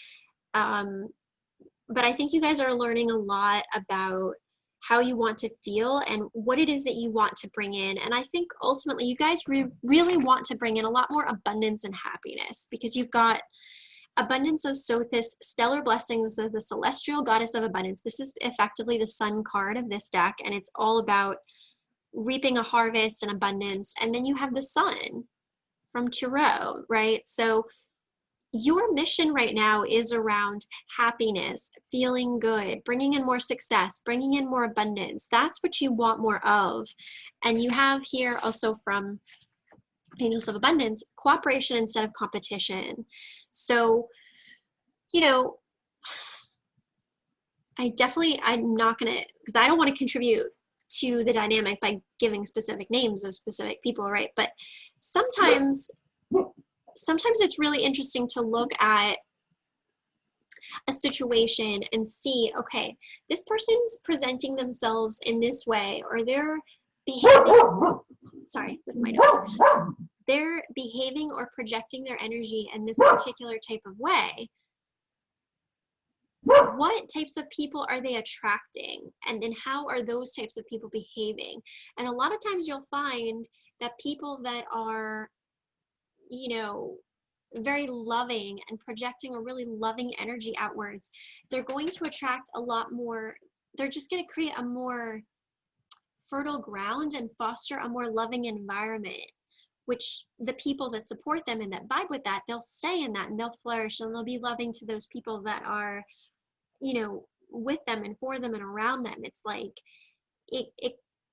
But I think you guys are learning a lot about how you want to feel and what it is that you want to bring in. And I think ultimately you guys really want to bring in a lot more abundance and happiness, because you've got abundance of Sothis, stellar blessings of the celestial goddess of abundance. This is effectively the sun card of this deck, and it's all about reaping a harvest and abundance. And then you have the sun from Tarot, right? So your mission right now is around happiness, feeling good, bringing in more success, bringing in more abundance. That's what you want more of. And you have here also from Angels of Abundance, cooperation instead of competition. So you know, I'm not gonna, because I don't want to contribute to the dynamic by giving specific names of specific people, right? But sometimes it's really interesting to look at a situation and see, okay, this person's presenting themselves in this way, or they're behaving, sorry, with my dog, they're behaving or projecting their energy in this particular type of way. What types of people are they attracting? And then how are those types of people behaving? And a lot of times you'll find that people that are, you know, very loving and projecting a really loving energy outwards, they're going to attract a lot more, they're just going to create a more fertile ground and foster a more loving environment, which the people that support them and that vibe with that, they'll stay in that and they'll flourish and they'll be loving to those people that are, you know, with them and for them and around them. It's like it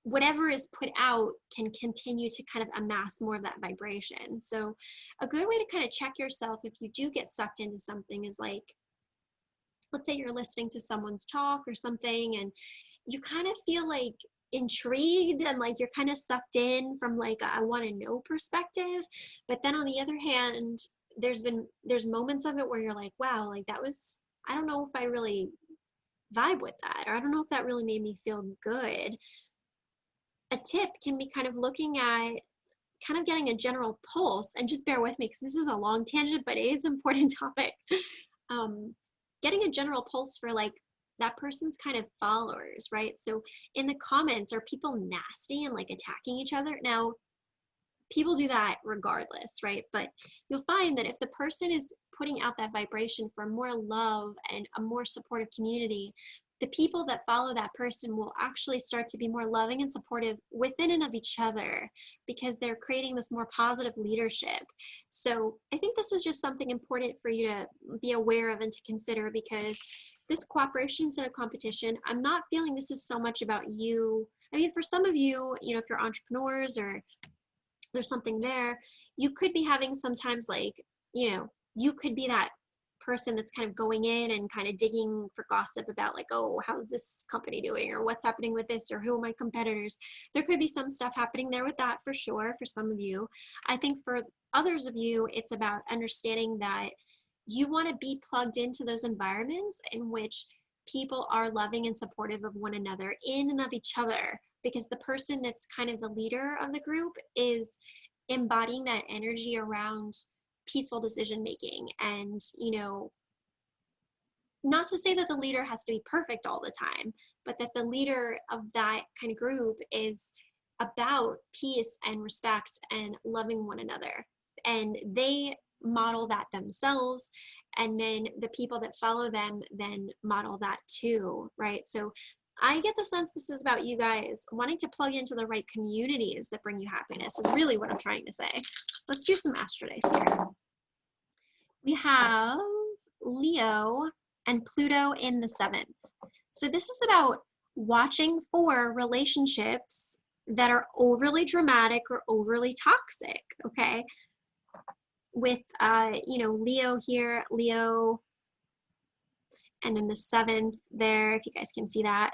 whatever is put out can continue to kind of amass more of that vibration. So a good way to kind of check yourself if you do get sucked into something is like, let's say you're listening to someone's talk or something and you kind of feel like intrigued and like you're kind of sucked in from like a I want to know perspective, but then on the other hand, there's moments of it where you're like, wow, like that was, I don't know if I really vibe with that, or I don't know if that really made me feel good. A tip can be kind of looking at, kind of getting a general pulse, and just bear with me because this is a long tangent, but it is an important topic. Getting a general pulse for like that person's kind of followers, right? So in the comments, are people nasty and like attacking each other? Now, people do that regardless, right? But you'll find that if the person is putting out that vibration for more love and a more supportive community, the people that follow that person will actually start to be more loving and supportive within and of each other because they're creating this more positive leadership. So I think this is just something important for you to be aware of and to consider, because this cooperation instead of competition, I'm not feeling this is so much about you. I mean, for some of you, you know, if you're entrepreneurs or there's something there, you could be having sometimes like, you know, you could be that person that's kind of going in and kind of digging for gossip about like, oh, how's this company doing, or what's happening with this, or who are my competitors. There could be some stuff happening there with that for sure for some of you. I think for others of you, it's about understanding that you want to be plugged into those environments in which people are loving and supportive of one another in and of each other, because the person that's kind of the leader of the group is embodying that energy around peaceful decision making. And, you know, not to say that the leader has to be perfect all the time, but that the leader of that kind of group is about peace and respect and loving one another. And they model that themselves, and then the people that follow them then model that too, right? So I get the sense this is about you guys wanting to plug into the right communities that bring you happiness is really what I'm trying to say. Let's do some astro dice here. We have Leo and Pluto in the 7th. So this is about watching for relationships that are overly dramatic or overly toxic, okay? With, you know, Leo here, Leo, and then the 7th there, if you guys can see that.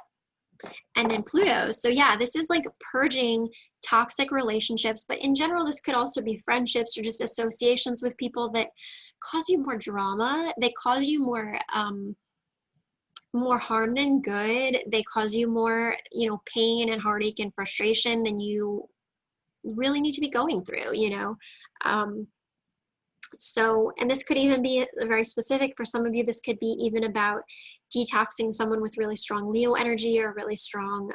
And then Pluto. So yeah, this is like purging toxic relationships, but in general, this could also be friendships or just associations with people that cause you more drama. They cause you more harm than good. They cause you more, you know, pain and heartache and frustration than you really need to be going through, you know. So, and this could even be very specific for some of you. This could be even about detoxing someone with really strong Leo energy or really strong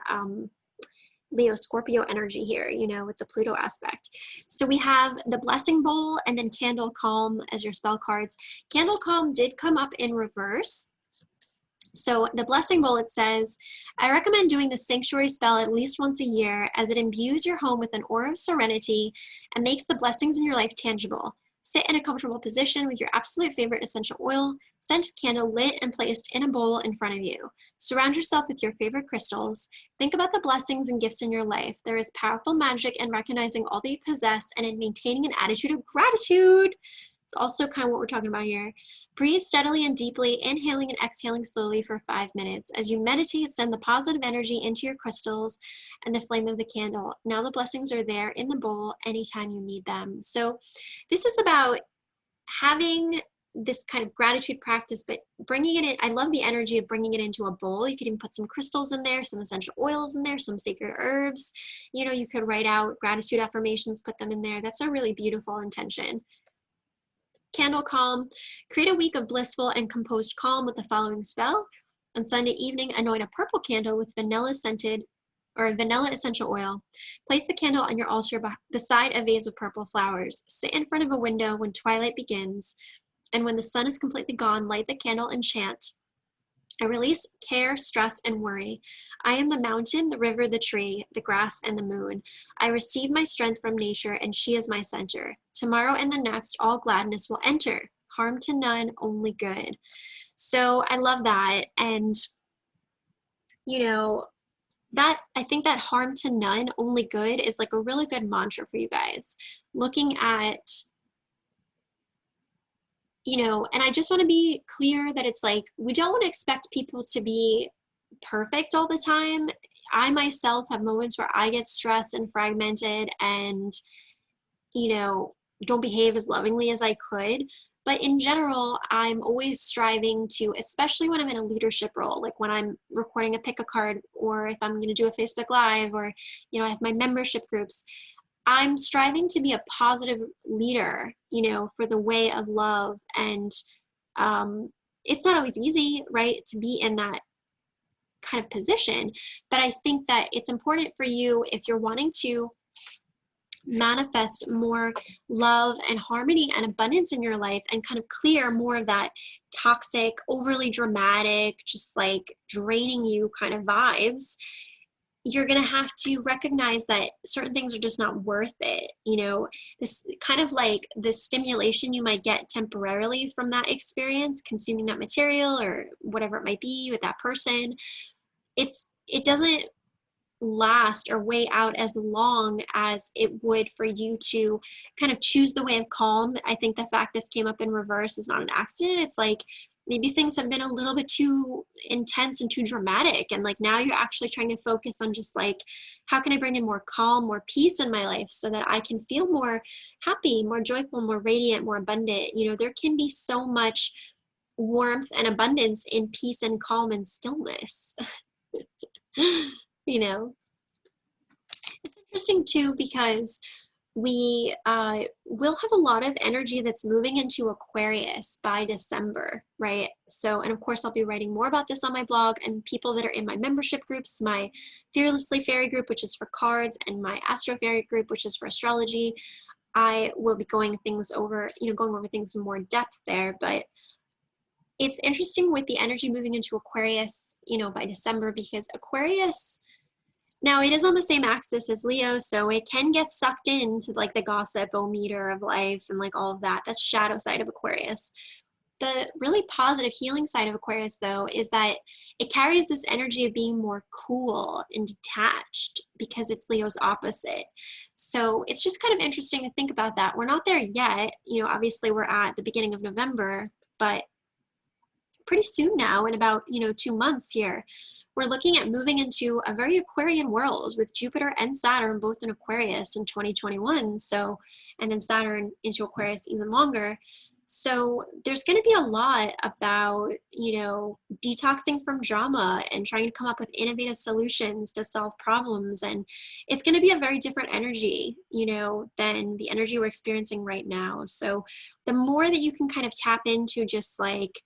Leo Scorpio energy here, you know, with the Pluto aspect. So we have the Blessing Bowl and then Candle Calm as your spell cards. Candle Calm did come up in reverse. So the Blessing Bowl, it says, I recommend doing the sanctuary spell at least once a year, as it imbues your home with an aura of serenity and makes the blessings in your life tangible. Sit in a comfortable position with your absolute favorite essential oil, scent candle lit and placed in a bowl in front of you. Surround yourself with your favorite crystals. Think about the blessings and gifts in your life. There is powerful magic in recognizing all that you possess and in maintaining an attitude of gratitude. It's also kind of what we're talking about here. Breathe steadily and deeply, inhaling and exhaling slowly for 5 minutes. As you meditate, send the positive energy into your crystals and the flame of the candle. Now the blessings are there in the bowl anytime you need them. So this is about having this kind of gratitude practice, but bringing it in. I love the energy of bringing it into a bowl. You could even put some crystals in there, some essential oils in there, some sacred herbs. You know, you could write out gratitude affirmations, put them in there. That's a really beautiful intention. Candle calm. Create a week of blissful and composed calm with the following spell. On Sunday evening, anoint a purple candle with vanilla scented or vanilla essential oil. Place the candle on your altar beside a vase of purple flowers. Sit in front of a window when twilight begins, and when the sun is completely gone, light the candle and chant. I release care, stress, and worry. I am the mountain, the river, the tree, the grass, and the moon. I receive my strength from nature, and she is my center. Tomorrow and the next, all gladness will enter. Harm to none, only good. So I love that. And, you know, that I think that harm to none, only good is like a really good mantra for you guys. Looking at, you know, and I just want to be clear that it's like, we don't want to expect people to be perfect all the time. I myself have moments where I get stressed and fragmented and, you know, don't behave as lovingly as I could. But in general, I'm always striving to, especially when I'm in a leadership role, like when I'm recording a pick a card, or if I'm going to do a Facebook Live, or, you know, I have my membership groups, I'm striving to be a positive leader, you know, for the way of love. And it's not always easy, right, to be in that kind of position. But I think that it's important for you, if you're wanting to manifest more love and harmony and abundance in your life and kind of clear more of that toxic, overly dramatic, just like draining you kind of vibes, you're going to have to recognize that certain things are just not worth it. You know, this kind of like the stimulation you might get temporarily from that experience, consuming that material or whatever it might be with that person, it doesn't last or weigh out as long as it would for you to kind of choose the way of calm. I think the fact this came up in reverse is not an accident. It's like maybe things have been a little bit too intense and too dramatic, and like now you're actually trying to focus on just like, how can I bring in more calm, more peace in my life so that I can feel more happy, more joyful, more radiant, more abundant. You know, there can be so much warmth and abundance in peace and calm and stillness. You know, it's interesting too because we will have a lot of energy that's moving into Aquarius by December, right? So, and of course, I'll be writing more about this on my blog, and people that are in my membership groups, my Fearlessly Fairy group, which is for cards, and my Astro Fairy group, which is for astrology, I will be going over things in more depth there. But it's interesting with the energy moving into Aquarius, you know, by December, because Aquarius, now it is on the same axis as Leo, so it can get sucked into like the gossip-o-meter of life and like all of that. That's shadow side of Aquarius. The really positive healing side of Aquarius, though, is that it carries this energy of being more cool and detached because it's Leo's opposite. So it's just kind of interesting to think about that. We're not there yet. You know, obviously we're at the beginning of November, but pretty soon now, in about, 2 months here, we're looking at moving into a very Aquarian world with Jupiter and Saturn both in Aquarius in 2021. So, and then Saturn into Aquarius even longer. So there's going to be a lot about, detoxing from drama and trying to come up with innovative solutions to solve problems. And it's going to be a very different energy, than the energy we're experiencing right now. So the more that you can kind of tap into just like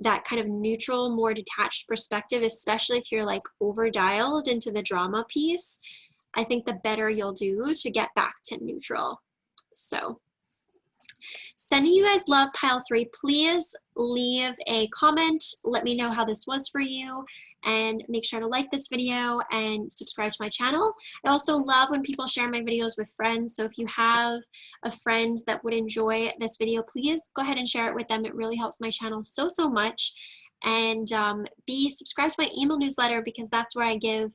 that kind of neutral, more detached perspective, especially if you're like over dialed into the drama piece, I think the better you'll do to get back to neutral. So sending you guys love, pile 3. Please leave a comment. Let me know how this was for you, and make sure to like this video and subscribe to my channel. I also love when people share my videos with friends. So if you have a friend that would enjoy this video, please go ahead and share it with them. It really helps my channel so much. And be subscribed to my email newsletter, because that's where I give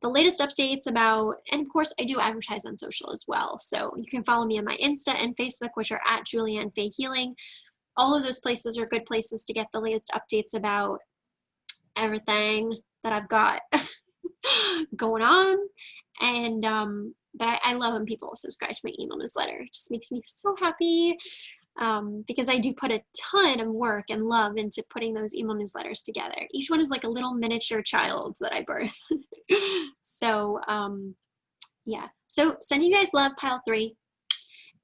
the latest updates about, and of course I do advertise on social as well. So you can follow me on my Insta and Facebook, which are at Julianne Faye Healing. All of those places are good places to get the latest updates about everything that I've got going on. And but I love when people subscribe to my email newsletter. It just makes me so happy, because I do put a ton of work and love into putting those email newsletters together. Each one is like a little miniature child that I birth. So yeah, so sending you guys love, pile 3.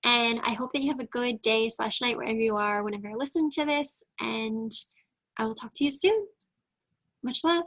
And I hope that you have a good day / night wherever you are, whenever you're listening to this. And I will talk to you soon. Much love.